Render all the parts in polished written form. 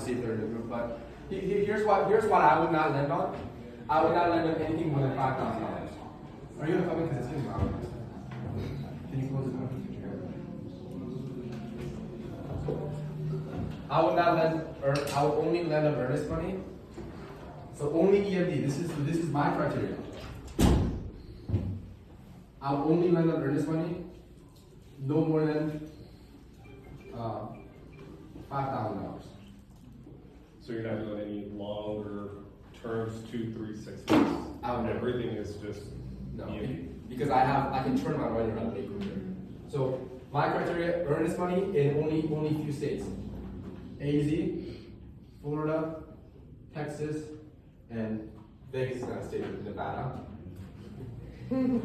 see if they're in the group. But here's what I would not lend on. I would not lend on anything more than $5,000. Are you gonna come in because it's getting loud? Can you close the door? I would not lend, or I would only lend on earnest money. So only EMD. This is my criteria. I would only lend on earnest money, no more than $5,000. So you're not doing any longer terms, 2, 3, 6 months? I would never. Everything is just No, EMD. because I can turn my money around really quickly. So my criteria: earnest money in only a few states: AZ, Florida, Texas, and Vegas is not a state, Nevada. Is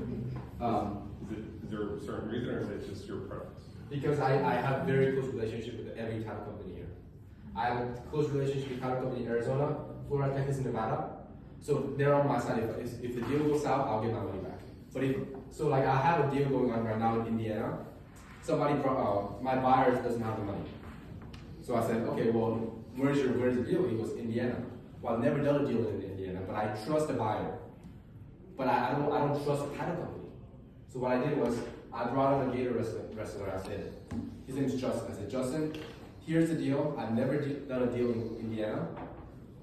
there a certain reason, or is it just your preference? Because I have very close relationship with every title company here. I have a close relationship with title company in Arizona, Florida, Texas, and Nevada. So they're on my side. If the deal goes south, I'll get my money back. But I have a deal going on right now in Indiana. Somebody brought, my buyer doesn't have the money. So I said, okay, well, where's the deal? He goes, Indiana. Well, I've never done a deal in Indiana, but I trust the buyer. But I don't trust the title company. So what I did was, I brought in a Gator wrestler. I said, his name is Justin. I said, Justin, here's the deal. I've never done a deal in Indiana,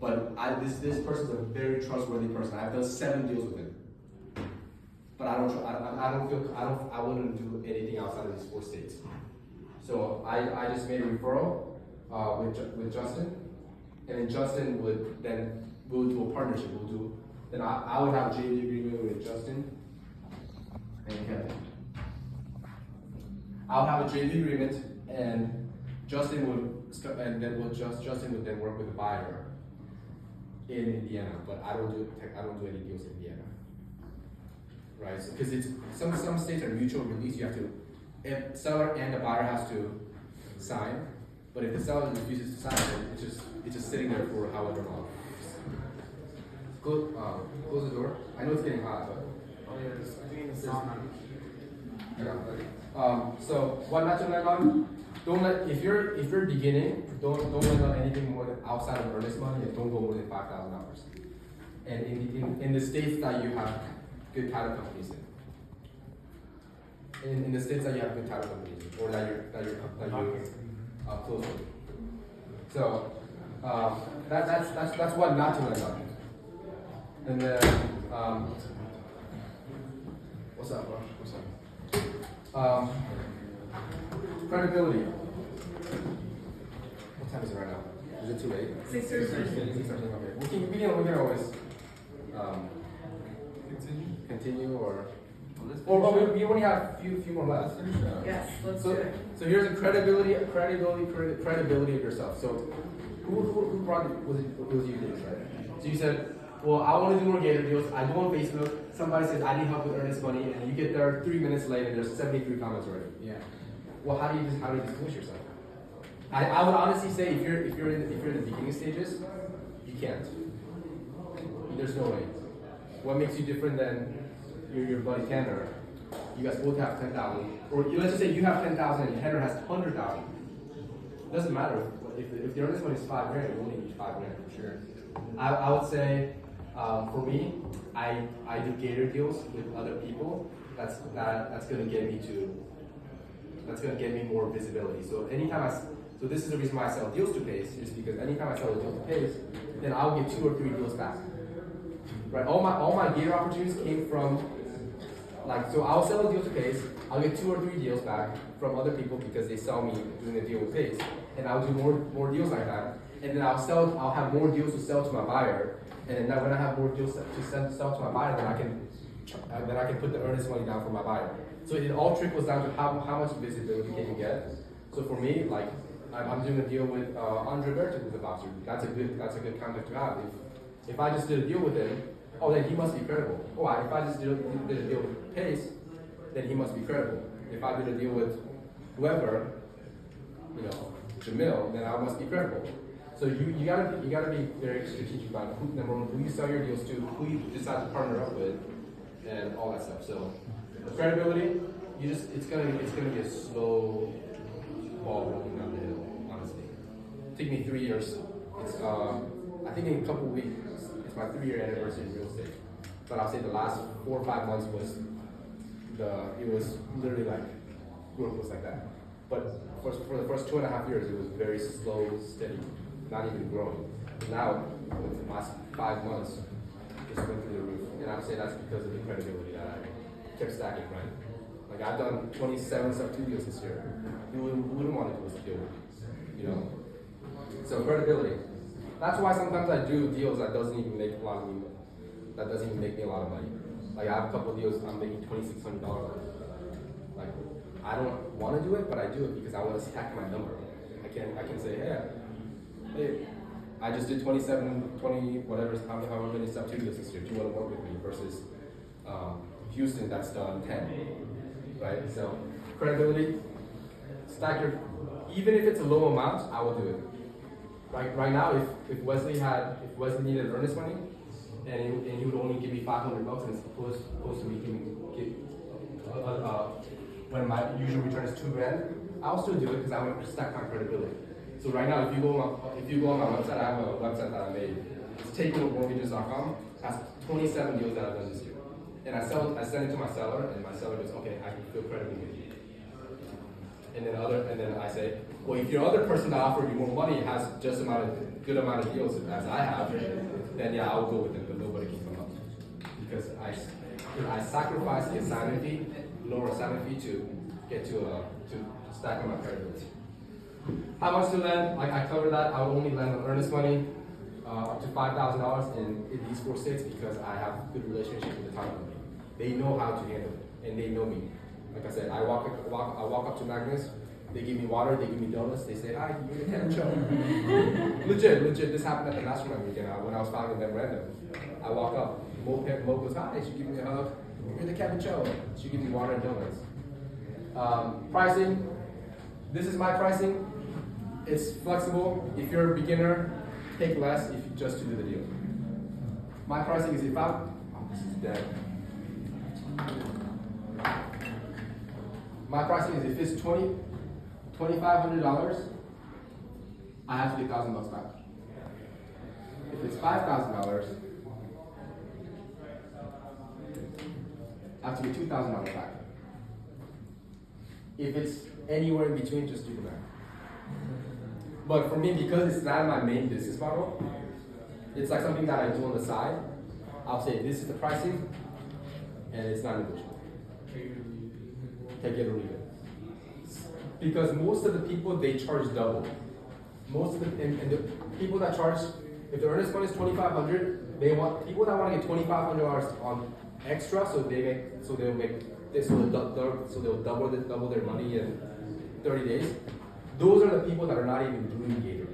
but this person's a very trustworthy person. I've done 7 deals with him. But I wouldn't do anything outside of these 4 states. So I just made a referral with Justin, and then Justin we'll do a partnership. Then I would have a JV agreement with Justin and Kevin. I'll have a JV agreement, and Justin would then work with the buyer in Indiana. But I don't do any deals in Indiana. Right, because some states are mutual release. You have to, if seller and the buyer has to sign, but if the seller refuses to sign, it's just sitting there for however long. Close the door. I know it's getting hot, but so what not to lend on? Don't let if you're beginning, don't lend on anything more than outside of earnest money, and don't go more than $5,000. And in the states that you have good title companies in the states that you have good title companies or that you're close with. So that's what not to lend on. And then what's up, bro? What's up? Credibility. What time is it right now? Is it too late? 6:30. Okay. We can always continue or we only have a few more left. Yes, let's do it. So here's the credibility of yourself. So who brought it? Was you, right? So you said, well, I want to do more Gator deals. I go on Facebook. Somebody says I need help with earnest money, and you get there 3 minutes late, and there's 73 comments already. Yeah. Well, how do you distinguish yourself? I would honestly say if you're in the beginning stages, you can't. There's no way. What makes you different than your buddy Tanner? You guys both have 10,000, or let's just say you have 10,000 and Tanner has 100,000. It doesn't matter if the earnest money is $5,000, you only need $5,000 for sure. I would say for me, I do Gator deals with other people. That's gonna get me more visibility. So so this is the reason why I sell deals to Pace, is because anytime I sell a deal to Pace, then I'll get 2 or 3 deals back. Right, all my Gator opportunities came from, so I'll sell a deal to Pace, I'll get 2 or 3 deals back from other people because they saw me doing a deal with Pace, and I'll do more deals like that, and then I'll have more deals to sell to my buyer, and then when I have more deals to sell to my buyer, then I can put the earnest money down for my buyer. So it all trickles down to how much visibility can you get. So for me, I'm doing a deal with Andre Bertic with the boxer. That's a good contact to have. If I just did a deal with him, then he must be credible. If I just did a deal with Pace, then he must be credible. If I did a deal with whoever, Jamil, then I must be credible. So you gotta be very strategic about who you sell your deals to, who you decide to partner up with, and all that stuff. So credibility, it's gonna be a slow ball rolling down the hill. Honestly, it took me 3 years It's I think in a couple weeks, it's my 3-year anniversary in real estate. But I'll say the last 4 or 5 months it was literally like growth was like that. But for the first 2.5 years, it was very slow, steady, not even growing. Now, with the last 5 months, just went through the roof. And I would say that's because of the credibility that I kept stacking, right? Like I've done 27 sub-2 deals this year. Who wouldn't want to do this deal with me? You know? So credibility. That's why sometimes I do deals that doesn't even make a lot of me, that doesn't even make me a lot of money. Like I have a couple of deals I'm making $2,600 on. Like I don't want to do it, but I do it because I want to stack my number. I can say, hey, I just did 27, 20, whatever, however many sub-2 deals this year. Do you want to work with me? Versus Houston that's done 10, right? So credibility, stack your, even if it's a low amount, I will do it. Right now, if Wesley needed earnest money, and he would only give me $500 and it's supposed to be when my usual return is $2,000, I'll still do it because I want to stack my credibility. So right now, if you go on my website, I have a website that I made. It's takeovermortgages.com. Has 27 deals that I've done this year, and I send it to my seller, and my seller goes, okay, I can feel credible with you. And then I say, well, if your other person that offered you more money has just good amount of deals as I have, then yeah, I'll go with it, but nobody can come up because I sacrifice the assignment fee, lower assignment fee to get to stack on my credibility. How much to lend? Like I covered that. I would only lend on earnest money up to $5,000 in these 4 states because I have good relationship with the title company. They know how to handle it, and they know me. Like I said, I walk up to Magnus. They give me water. They give me donuts. They say, "Hi, you're the Kevin Cho." legit. This happened at the mastermind weekend when I was filing them random. I walk up. Mo goes, "Hi." She gives me a hug. "You're the Kevin Cho." She gives me water and donuts. Pricing. This is my pricing. It's flexible. If you're a beginner, take less if you just to do the deal. My pricing is this is dead. My pricing is if it's $2,500, I have to get $1,000 back. If it's $5,000, I have to get $2,000 back. If it's anywhere in between, just do the math. But for me, because it's not my main business model, it's like something that I do on the side. I'll say this is the pricing, and it's not negotiable. Take it or leave it. Because most of the people, they charge double. And the people that charge, if the earnest money is $2,500, they want people that want to get $2,500 on extra, so they'll double their money in 30 days. Those are the people that are not even doing Gator.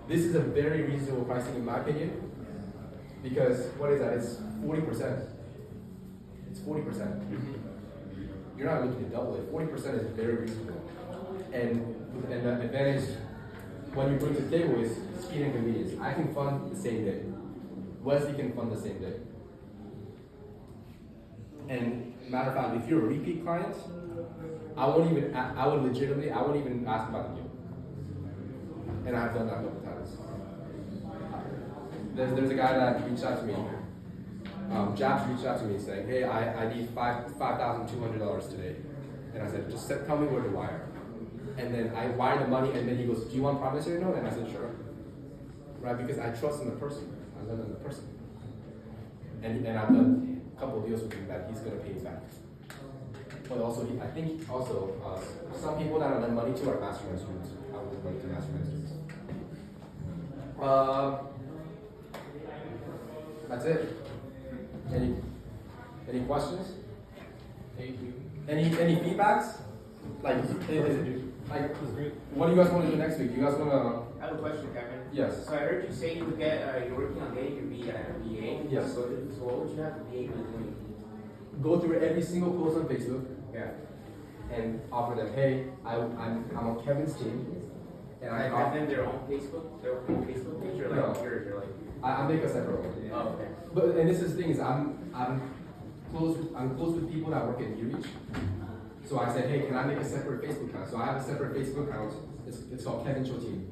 This is a very reasonable pricing in my opinion, because what is that? It's 40%. It's 40%. You're not looking to double it. 40% is very reasonable. And the advantage when you bring to the table is speed and convenience. I can fund the same day. Wesley can fund the same day. And matter of fact, if you're a repeat client, I wouldn't even ask about the deal. And I've done that a couple times. There's a guy that reached out to me. Japs reached out to me saying, hey, I need $5,200 today. And I said, just tell me where to wire. And then I wired the money, and then he goes, do you want promissory note? And I said, sure. Right, because I trust in the person. I lend in the person. And I've done a couple of deals with him that he's going to pay me back. But also, I think some people that I lend money to are mastermind students. I will lend money to mastermind students. That's it. Any questions? Thank you. Any feedbacks? Like what do you guys want to do next week? You guys want to? I have a question, Kevin. Yes. So I heard you say you you're working on getting your VA. Yes. So what would you have the VA be doing? Go through every single post on Facebook. Yeah. And offer them, hey, I'm on Kevin's team, and I have them their own Facebook page, or like No. yours, or like. I make a separate one. Oh, okay. But and this is the thing is I'm close with people that work at UReach. So I said, hey, can I make a separate Facebook account? So I have a separate Facebook account. It's called Kevin Show Team.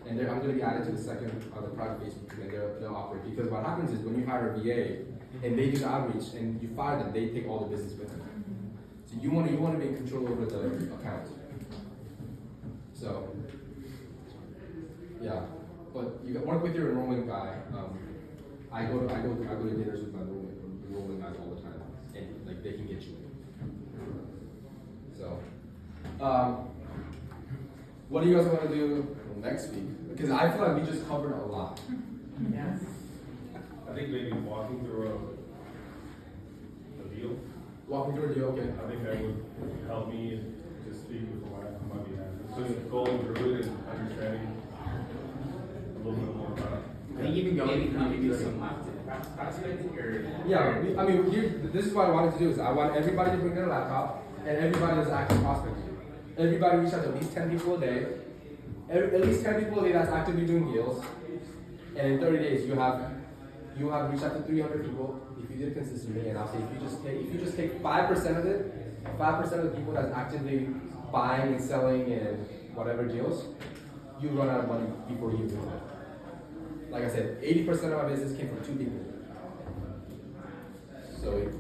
And and I'm going to be added to the second the private Facebook group, and they'll operate. Because what happens is when you hire a VA and they do the outreach and you fire them, they take all the business with them. So you want to be in control over the account. So yeah, but you work with your enrollment guy. I go to dinners with my enrollment guys all the time, and like they can get you in. So, what do you guys want to do next week? Because I feel like we just covered a lot. Yes. I think maybe walking through a deal, Walking through a deal, okay. I think that would help me just speaking for my behalf. Just going through it and understanding a little bit more about it. I think even going through maybe some prospecting or. Yeah, this is what I wanted to do is I want everybody to bring their laptop and everybody that's active prospecting. Everybody reach out to at least 10 people a day. At least 10 people a day that's actively doing deals. And in 30 days you have reached out to 300 people if you did it consistently. And I'll say if you just take 5% of it, 5% of the people that's actively buying and selling and whatever deals, you run out of money before you do it. Like I said, 80% of my business came from 2 people. So,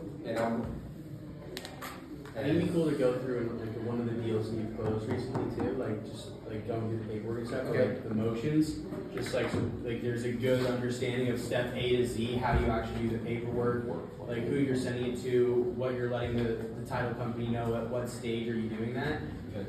It'd be cool to go through and like one of the deals that you closed recently too, like just like going through the paperwork and stuff, Okay. like the motions, just like so, like there's a good understanding of step A to Z, how you actually do the paperwork, like who you're sending it to, what you're letting the title company know, at what stage are you doing that. Okay.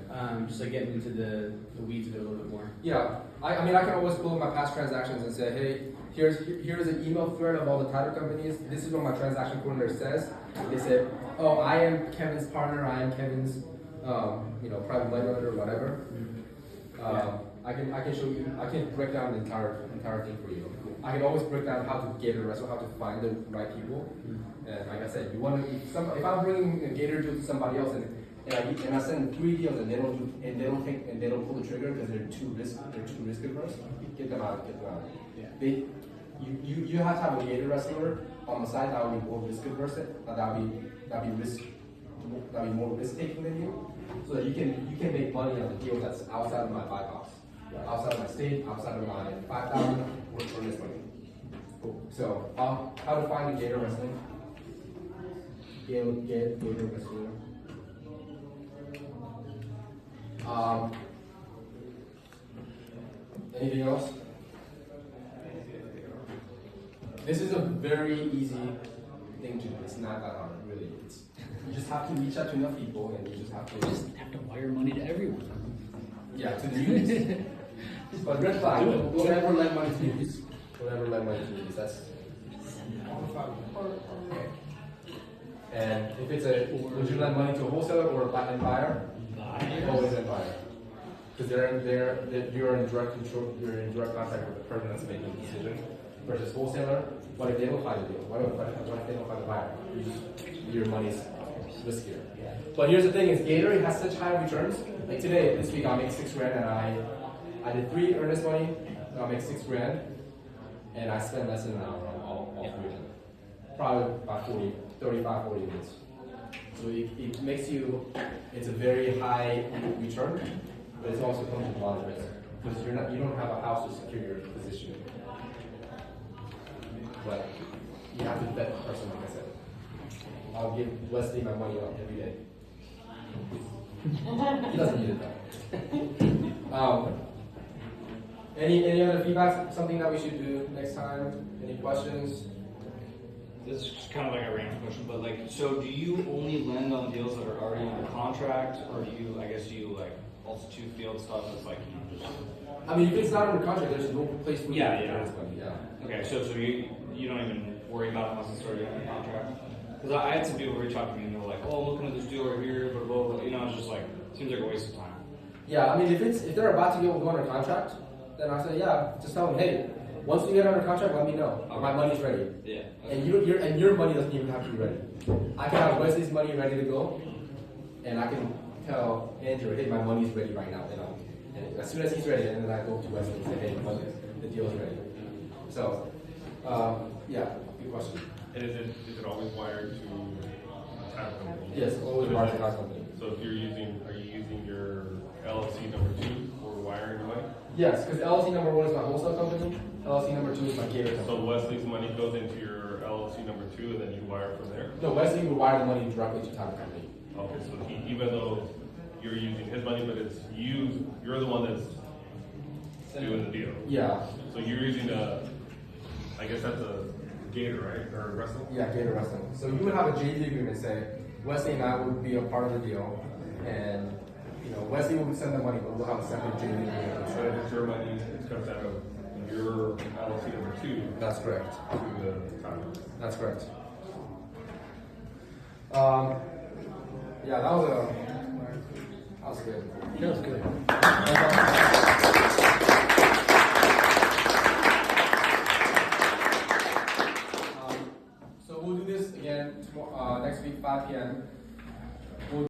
Just like getting into the weeds of it a little bit more. Yeah, I mean, I can always pull up my past transactions and say, hey, here's an email thread of all the title companies. This is what my transaction coordinator says. They said, oh, I am Kevin's partner. I am Kevin's, private lender or whatever. I can show you. I can break down the entire thing for you. I can always break down how to get a restaurant, how to find the right people. And like I said, you want to if I'm bringing a Gator deal to somebody else and I send them 3 deals and they don't pull the trigger because they're too risk averse, get them out. Yeah. You have to have a Gator wrestler on the side that will be more risk averse, that will be more risk taking than you, so that you can make money on the deal that's outside of my buy box, outside of my state, outside of my 5,000 or this money. Cool. So how to find a Gator wrestling? Gator wrestler. Anything else? This is a very easy thing to do. It's not that hard, really. You just have to reach out to enough people, and you just have to wire money to everyone. Yeah, to the unions. But red flag. Don't ever lend money to unions. Don't ever lend money to unions. That's. And if it's would you lend money to a wholesaler or a buyer? Always a buyer. Because you're in direct control, you're in direct contact with the person that's making the decision. Versus wholesaler, what if they don't find the deal? What if they don't find the buyer? Your money's riskier. But here's the thing: is Gator has such high returns. Like today, this week, I'll make $6,000, and I did 3 earnest money. I'll make $6,000, and I spent less than an hour on all 3 of them. Probably about 35-40 minutes. So it makes you. It's a very high return, but it also comes with a lot of risk because you don't have a house to secure your position. But you have to vet the person, like I said. I'll give Wesley my money out every day. He doesn't need it though. Any other feedback? Something that we should do next time? Any questions? This is just kind of like a random question, but like, so do you only lend on deals that are already under contract, or do you, like also do field stuff that's like, just. I mean, if it's not under contract, there's no place for Yeah, you to yeah. earn money. Yeah. Okay, so you don't even worry about it unless it's already under contract? Because I had some people reach out to me and they were like, oh, I'm looking at this deal right here, but blah, blah, it's just like, seems like a waste of time. Yeah, I mean, if they're about to go under contract, then I say, yeah, just tell them, hey, once you get under contract, let me know. My money's ready. Yeah. And your money doesn't even have to be ready. I can have Wesley's money ready to go, and I can tell Andrew, hey, my money's ready right now. And as soon as he's ready, and then I go to Wesley and say, hey, the deal's ready. So, yeah, good question. And is it always wired to a title company? Yes, always wired to title company. So if are you using your LLC number 2 for wiring away? Yes, because LLC number 1 is my wholesale company. LLC number 2 is my Gator So company. Wesley's money goes into your LLC number 2, and then you wire from there? No, Wesley would wire the money directly to title company. Okay, so he, even though you're using his money, but it's you, you're the one that's doing the deal. Yeah, So you're using I guess that's a Gator, right, or wrestling? yeah, Gator Wrestling. So you would have a JV agreement say Wesley and I would be a part of the deal, and Wesley would send the money, but we'll have a separate JV agreement. So if it's your money, it comes out of your LLC number 2 That's correct. to the title. That's correct. Yeah, that was good. That was good.